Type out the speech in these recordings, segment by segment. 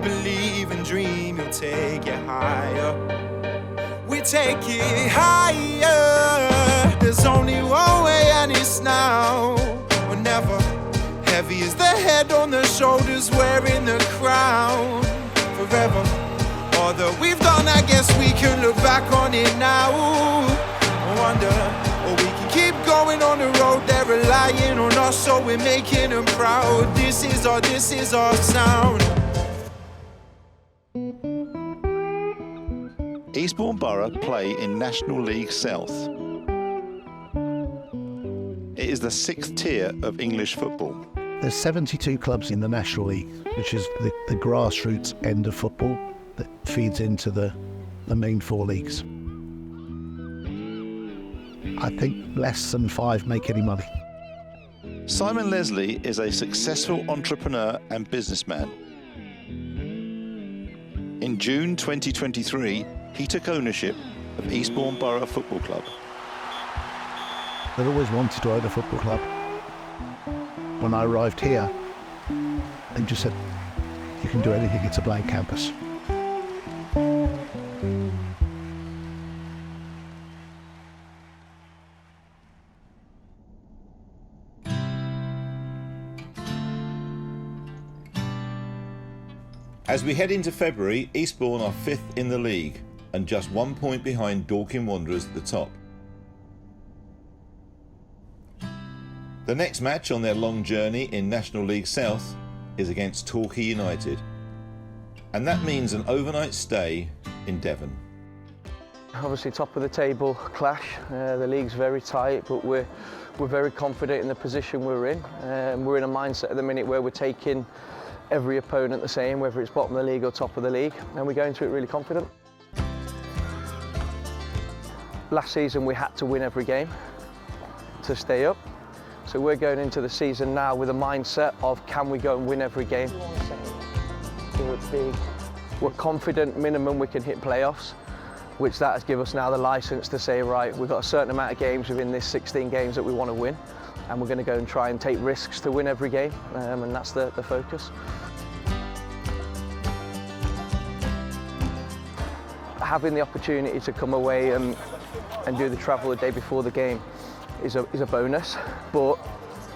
believe and dream, you'll take it higher. We take it higher. There's only one way and it's now or never. Heavy is the head on the shoulders wearing the crown. Forever. All that we've done, I guess we can look back on it now. I wonder, or we can keep going on the road. They're relying on us, so we're making them proud. This is our sound. Eastbourne Borough play in National League South. It is the 6th tier of English football. There's 72 clubs in the National League, which is the grassroots end of football that feeds into the main 4 leagues. I think less than 5 make any money. Simon Leslie is a successful entrepreneur and businessman. In June 2023, he took ownership of Eastbourne Borough Football Club. I'd always wanted to own a football club. When I arrived here, they just said, you can do anything, it's a blank canvas. As we head into February, Eastbourne are 5th in the league and just 1 point behind Dorking Wanderers at the top. The next match on their long journey in National League South is against Torquay United, and that means an overnight stay in Devon. Obviously top of the table clash, the league's very tight, but we're very confident in the position we're in. We're in a mindset at the minute where we're taking every opponent the same, whether it's bottom of the league or top of the league, and we go into it really confident. Last season we had to win every game to stay up, so we're going into the season now with a mindset of can we go and win every game. We're confident minimum we can hit playoffs, which that has given us now the licence to say, right, we've got a certain amount of games within this 16 games that we want to win, and we're going to go and try and take risks to win every game, and that's the focus. Having the opportunity to come away and do the travel the day before the game is a bonus, but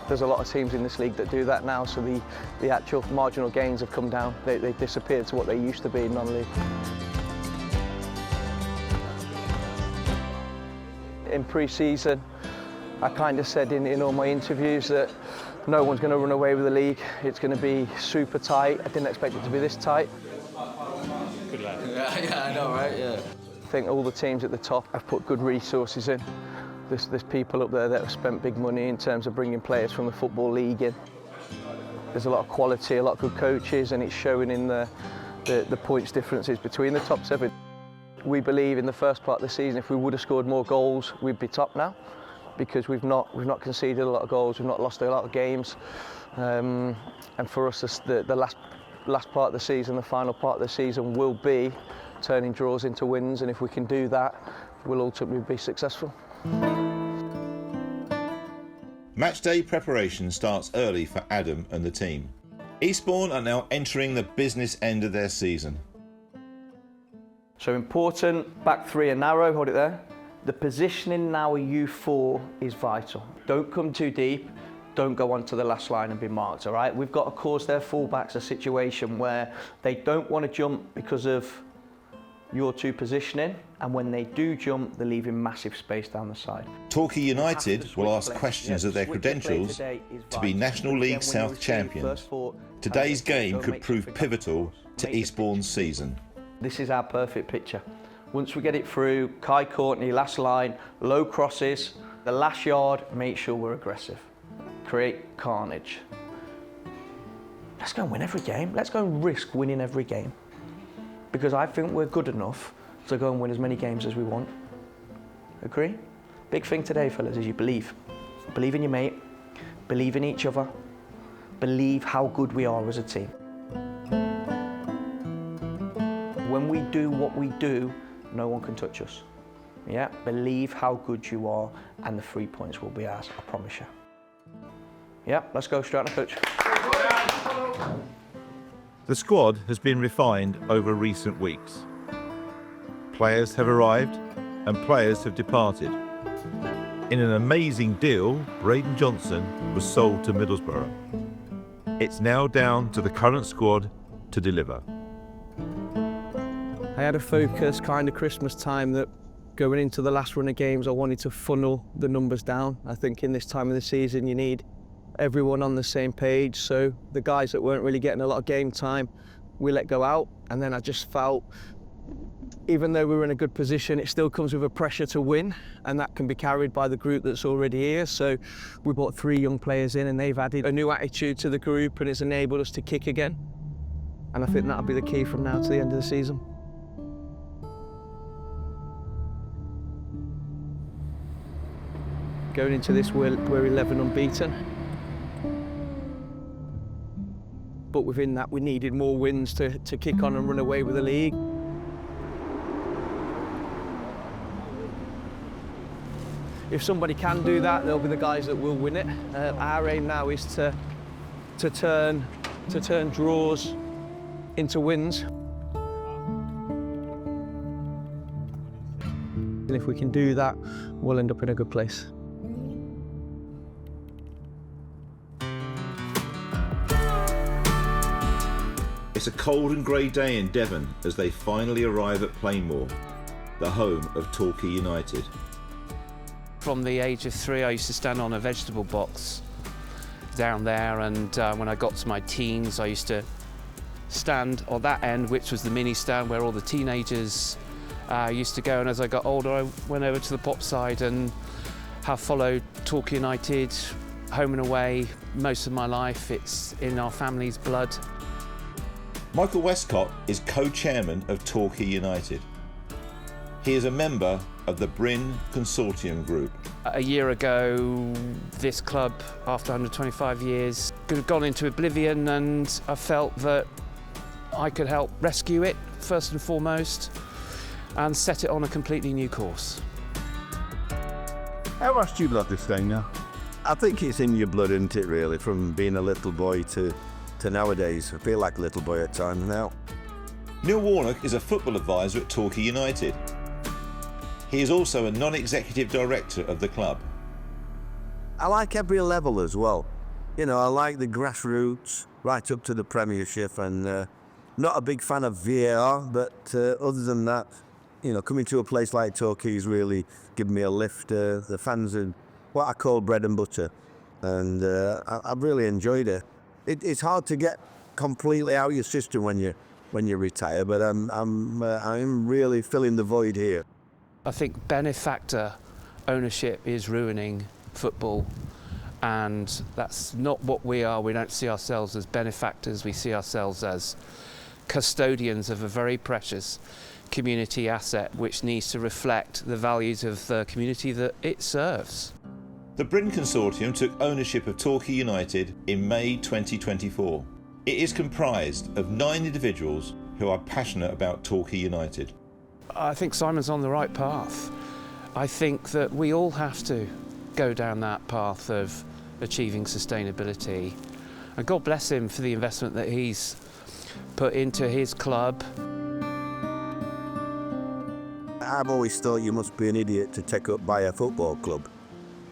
there's a lot of teams in this league that do that now, so the actual marginal gains have come down. They've disappeared to what they used to be in non-league. In pre-season, I kind of said in all my interviews that no one's going to run away with the league. It's going to be super tight. I didn't expect it to be this tight. Good lad. Yeah, I know, right? Yeah. I think all the teams at the top have put good resources in. There's people up there that have spent big money in terms of bringing players from the Football League in. There's a lot of quality, a lot of good coaches, and it's showing in the points differences between the top 7. We believe in the first part of the season, if we would have scored more goals, we'd be top now, because we've not conceded a lot of goals, we've not lost a lot of games, and for us, the last part of the season, the final part of the season, will be turning draws into wins, and if we can do that, we'll ultimately be successful. Matchday preparation starts early for Adam and the team. Eastbourne are now entering the business end of their season. So important, back 3 are narrow, hold it there. The positioning now of U4 is vital. Don't come too deep, don't go onto the last line and be marked, all right? We've got to cause their fullbacks a situation where they don't want to jump because of your 2 positioning, and when they do jump, they're leaving massive space down the side. Torquay United will ask questions of their credentials to be National League South champions. Today's game could prove pivotal to Eastbourne's season. This is our perfect picture. Once we get it through, Kai Courtney, last line, low crosses, the last yard, make sure we're aggressive. Create carnage. Let's go and win every game. Let's go and risk winning every game. Because I think we're good enough to go and win as many games as we want. Agree? Big thing today, fellas, is you believe. Believe in your mate, believe in each other, believe how good we are as a team. When we do what we do, no one can touch us. Yeah, believe how good you are, and the 3 points will be ours, I promise you. Yeah, let's go straight on the pitch. The squad has been refined over recent weeks. Players have arrived and players have departed. In an amazing deal, Braden Johnson was sold to Middlesbrough. It's now down to the current squad to deliver. I had a focus kind of Christmas time that going into the last run of games, I wanted to funnel the numbers down. I think in this time of the season, you need everyone on the same page. So the guys that weren't really getting a lot of game time, we let go out. And then I just felt, even though we were in a good position, it still comes with a pressure to win, and that can be carried by the group that's already here. So we brought 3 young players in and they've added a new attitude to the group and it's enabled us to kick again. And I think that'll be the key from now to the end of the season. Going into this, we're 11 unbeaten. But within that, we needed more wins to kick on and run away with the league. If somebody can do that, they'll be the guys that will win it. Our aim now is to turn draws into wins. And if we can do that, we'll end up in a good place. It's a cold and grey day in Devon as they finally arrive at Plainmoor, the home of Torquay United. From the age of 3, I used to stand on a vegetable box down there, and when I got to my teens, I used to stand on that end, which was the mini stand where all the teenagers used to go. And as I got older, I went over to the pop side and have followed Torquay United home and away most of my life. It's in our family's blood. Michael Westcott is co-chairman of Torquay United. He is a member of the Bryn Consortium Group. A year ago, this club, after 125 years, could have gone into oblivion, and I felt that I could help rescue it, first and foremost, and set it on a completely new course. How much do you love this thing now? I think it's in your blood, isn't it, really, from being a little boy to nowadays. I feel like a little boy at times now. Neil Warnock is a football advisor at Torquay United. He is also a non-executive director of the club. I like every level as well. You know, I like the grassroots right up to the Premiership, and not a big fan of VAR, but other than that, you know, coming to a place like Torquay has really given me a lift. The fans are what I call bread and butter, and I've really enjoyed it. It's hard to get completely out of your system when you retire, but I'm really filling the void here. I think benefactor ownership is ruining football, and that's not what we are. We don't see ourselves as benefactors, we see ourselves as custodians of a very precious community asset which needs to reflect the values of the community that it serves. The Bryn Consortium took ownership of Torquay United in May 2024. It is comprised of 9 individuals who are passionate about Torquay United. I think Simon's on the right path. I think that we all have to go down that path of achieving sustainability. And God bless him for the investment that he's put into his club. I've always thought you must be an idiot to take up by a football club,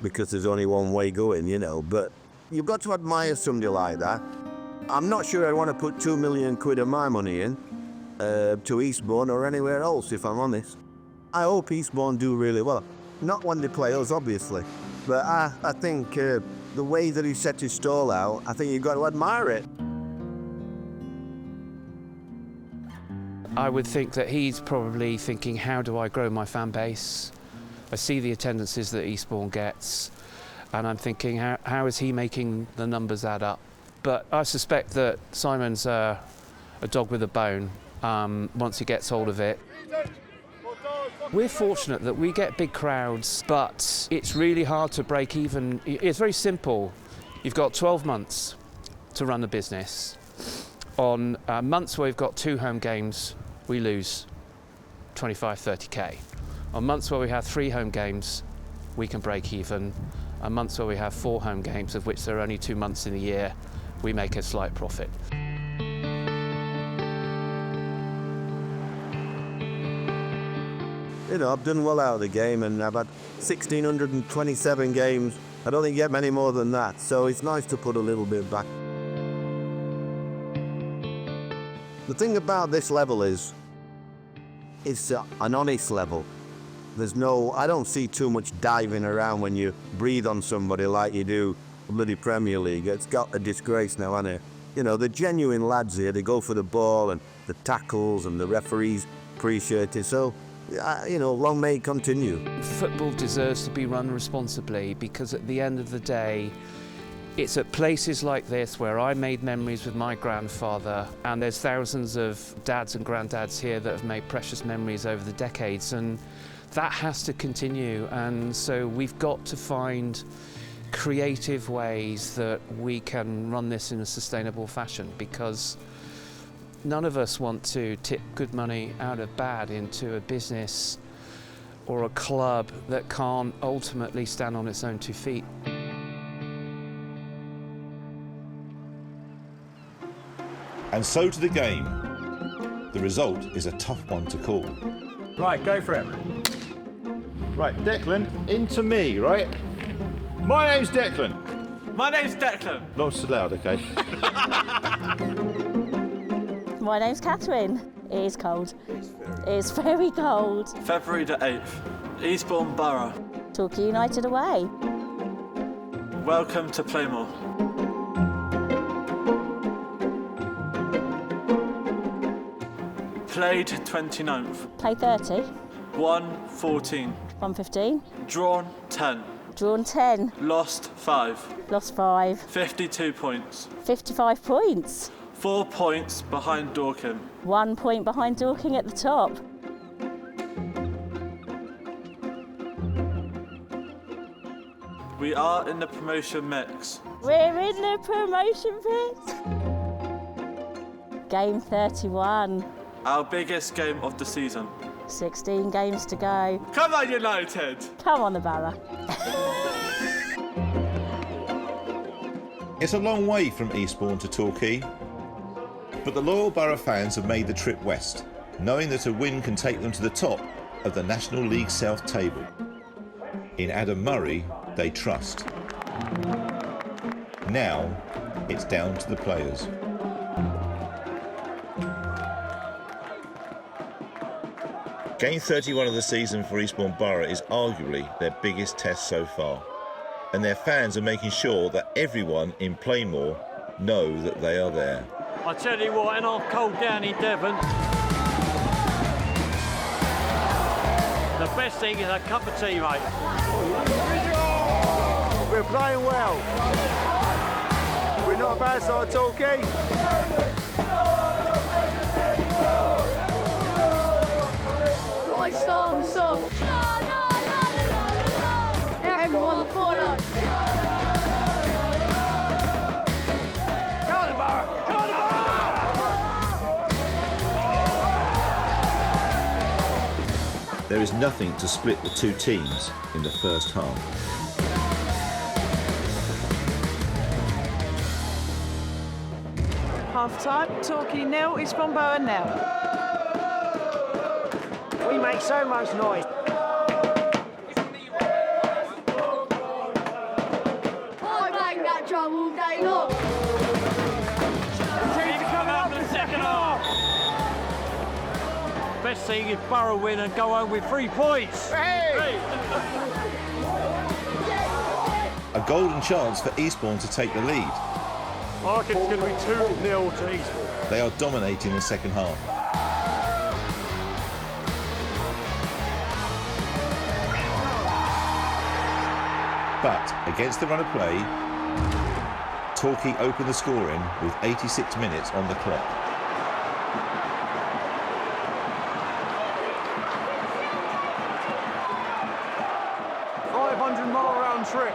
because there's only one way going, you know, but you've got to admire somebody like that. I'm not sure I want to put £2 million of my money in to Eastbourne or anywhere else, if I'm honest. I hope Eastbourne do really well. Not when they play us, obviously, but I think the way that he set his stall out, I think you've got to admire it. I would think that he's probably thinking, how do I grow my fan base? I see the attendances that Eastbourne gets, and I'm thinking, how is he making the numbers add up? But I suspect that Simon's a dog with a bone once he gets hold of it. We're fortunate that we get big crowds, but it's really hard to break even. It's very simple. You've got 12 months to run the business. On months where we've got 2 home games, we lose 25, 30k. On months where we have 3 home games, we can break even. On months where we have 4 home games, of which there are only 2 months in a year, we make a slight profit. I've done well out of the game, and I've had 1,627 games. I don't think you get many more than that, so it's nice to put a little bit back. The thing about this level is, it's an honest level. I don't see too much diving around when you breathe on somebody like you do bloody Premier League. It's got a disgrace now, hasn't it? The genuine lads here, they go for the ball and the tackles, and the referees appreciate it. So, long may it continue. Football deserves to be run responsibly, because at the end of the day, it's at places like this where I made memories with my grandfather, and there's thousands of dads and granddads here that have made precious memories over the decades, and that has to continue. And so we've got to find creative ways that we can run this in a sustainable fashion, because none of us want to tip good money out of bad into a business or a club that can't ultimately stand on its own 2 feet. And so to the game. The result is a tough one to call. Right, go for it. Right, Declan, into me, right? My name's Declan. My name's Declan. Not so loud, okay? My name's Catherine. It is cold. It's very cold. February the 8th, Eastbourne Borough. Torquay United away. Welcome to Playmore. Played 29th. Play 30. Won 14. 115. Drawn 10. Drawn 10. Lost 5. Lost 5. 52 points. 55 points. 4 points behind Dorking. 1 point behind Dorking at the top. We are in the promotion mix. We're in the promotion pit. Game 31. Our biggest game of the season. 16 games to go. Come on, United! Come on, the Borough. It's a long way from Eastbourne to Torquay, but the loyal Borough fans have made the trip west, knowing that a win can take them to the top of the National League South table. In Adam Murray, they trust. Now, it's down to the players. Game 31 of the season for Eastbourne Borough is arguably their biggest test so far, and their fans are making sure that everyone in Playmore know that they are there. I tell you what, in our cold down in Devon, the best thing is a cup of tea, mate. We're playing well. We're not a bad side, Torquay. Stop. Everyone follow. There is nothing to split the two teams in the first half. Half time, Torquay 0, Eastbourne Borough 0. We make so much noise. I bang that drum all day long. Keep coming up in the second half. Best thing is Borough win and go home with 3 points. Hey! A golden chance for Eastbourne to take the lead. I reckon it's going to be 2-0 to Eastbourne. They are dominating the second half. But against the run of play, Torquay opened the scoring with 86 minutes on the clock. $500-mile round trip.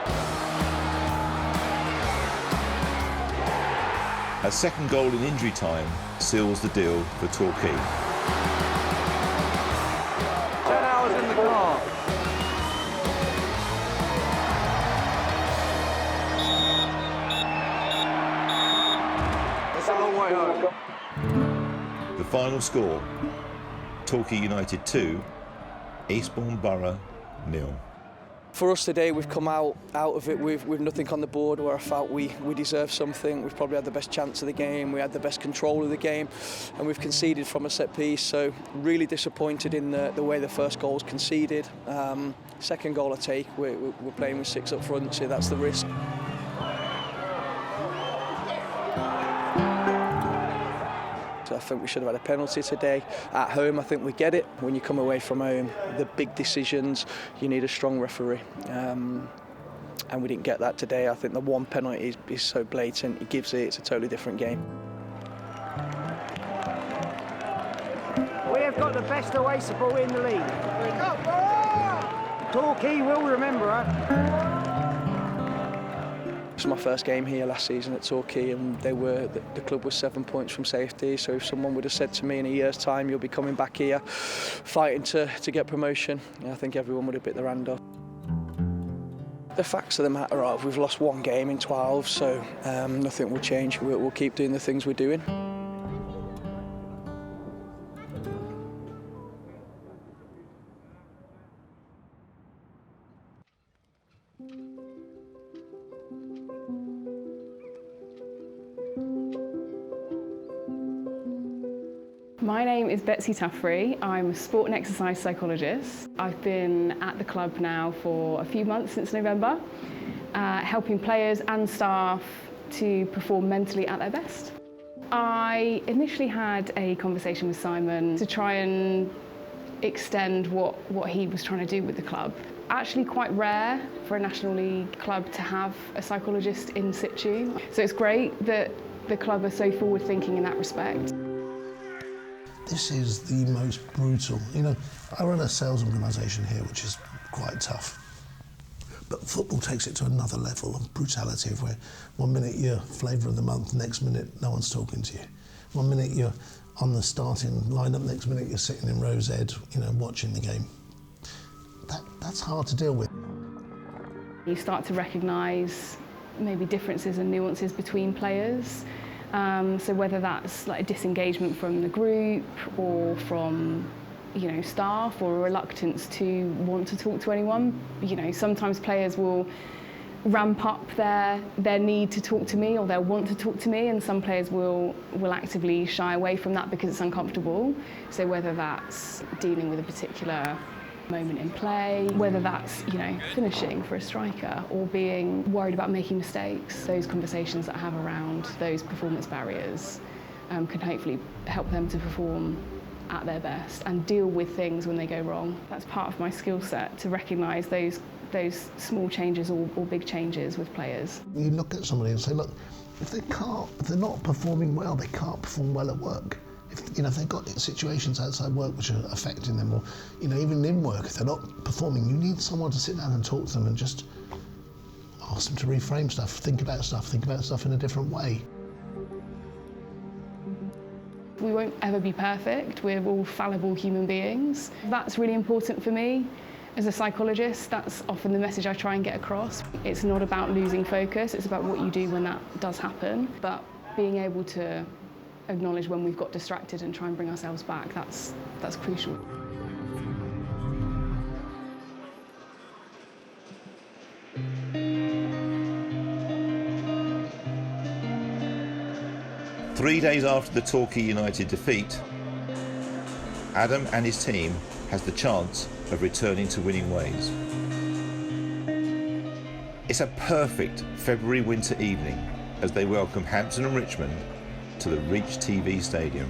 A second goal in injury time seals the deal for Torquay. 10 hours in the car. It's a long way home. The final score, Torquay United 2, Eastbourne Borough 0. For us today, we've come out of it with nothing on the board where I felt we deserved something. We've probably had the best chance of the game, we had the best control of the game, and we've conceded from a set piece, so really disappointed in the way the first goal was conceded. Second goal I take, we're playing with 6 up front, so that's the risk. So I think we should have had a penalty today. At home, I think we get it. When you come away from home, the big decisions, you need a strong referee. And we didn't get that today. I think the one penalty is so blatant, it gives it's a totally different game. We have got the best away support in the league. Torquay will remember her. It was my first game here last season at Torquay, and the club was 7 points from safety. So if someone would have said to me in a year's time, you'll be coming back here fighting to get promotion, I think everyone would have bit their hand off. The facts of the matter are we've lost 1 game in 12, so nothing will change. We'll keep doing the things we're doing. My name is Betsy Tuffrey. I'm a sport and exercise psychologist. I've been at the club now for a few months, since November, helping players and staff to perform mentally at their best. I initially had a conversation with Simon to try and extend what he was trying to do with the club. Actually quite rare for a National League club to have a psychologist in situ. So it's great that the club are so forward-thinking in that respect. This is the most brutal. You know, I run a sales organisation here, which is quite tough. But football takes it to another level of brutality, of where 1 minute you're flavour of the month, next minute no one's talking to you. 1 minute you're on the starting lineup, next minute you're sitting in row Z, you know, watching the game. That's hard to deal with. You start to recognise maybe differences and nuances between players. So whether that's like a disengagement from the group or from, you know, staff, or a reluctance to want to talk to anyone. You know, sometimes players will ramp up their need to talk to me, or they'll want to talk to me, and some players will actively shy away from that because it's uncomfortable. So whether that's dealing with a particular moment in play, whether that's, you know, finishing for a striker or being worried about making mistakes, those conversations that I have around those performance barriers can hopefully help them to perform at their best and deal with things when they go wrong. That's part of my skill set, to recognise those small changes or big changes with players. You look at somebody and say, look, if they're not performing well, they can't perform well at work. If they've got situations outside work which are affecting them, or, you know, even in work, if they're not performing, you need someone to sit down and talk to them and just ask them to reframe stuff, think about stuff in a different way. We won't ever be perfect. We're all fallible human beings. That's really important for me. As a psychologist, that's often the message I try and get across. It's not about losing focus, it's about what you do when that does happen. But being able to acknowledge when we've got distracted and try and bring ourselves back, that's crucial. Three days after the Torquay United defeat, Adam and his team has the chance of returning to winning ways. It's a perfect February winter evening as they welcome Hampton and Richmond to the Reach TV Stadium.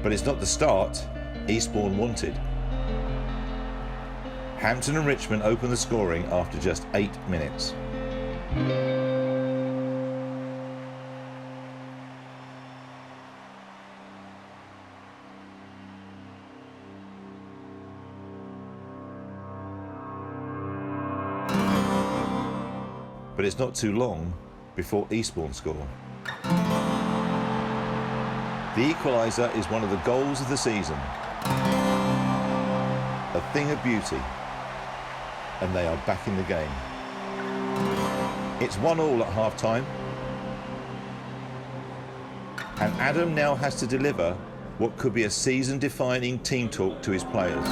But it's not the start Eastbourne wanted. Hampton and Richmond open the scoring after just 8 minutes. But it's not too long before Eastbourne score. The equaliser is one of the goals of the season. A thing of beauty. And they are back in the game. It's 1-1 at half-time. And Adam now has to deliver what could be a season-defining team talk to his players.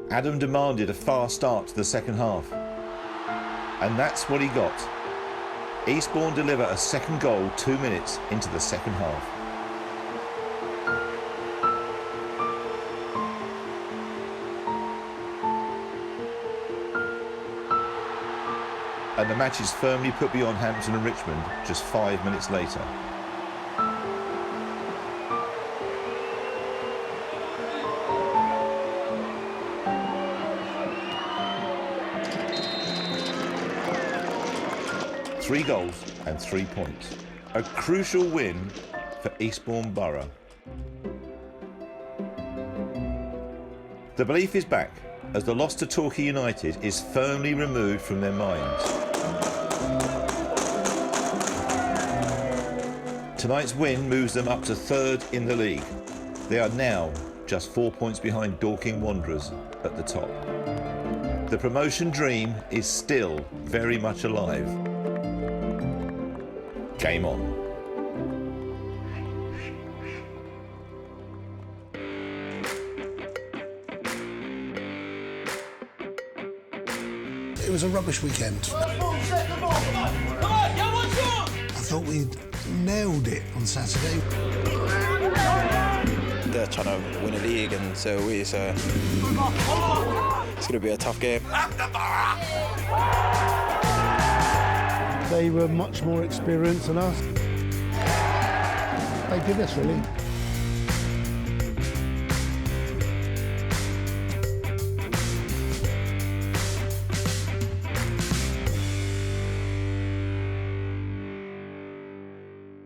Adam demanded a fast start to the second half. And that's what he got. Eastbourne deliver a second goal 2 minutes into the second half. And the match is firmly put beyond Hampton and Richmond just 5 minutes later. Three goals and 3 points. A crucial win for Eastbourne Borough. The belief is back as the loss to Torquay United is firmly removed from their minds. Tonight's win moves them up to third in the league. They are now just 4 points behind Dorking Wanderers at the top. The promotion dream is still very much alive. Game on. It was a rubbish weekend. I thought we'd nailed it on Saturday. They're trying to win a league, and so it's going to be a tough game. They were much more experienced than us. They did us, really.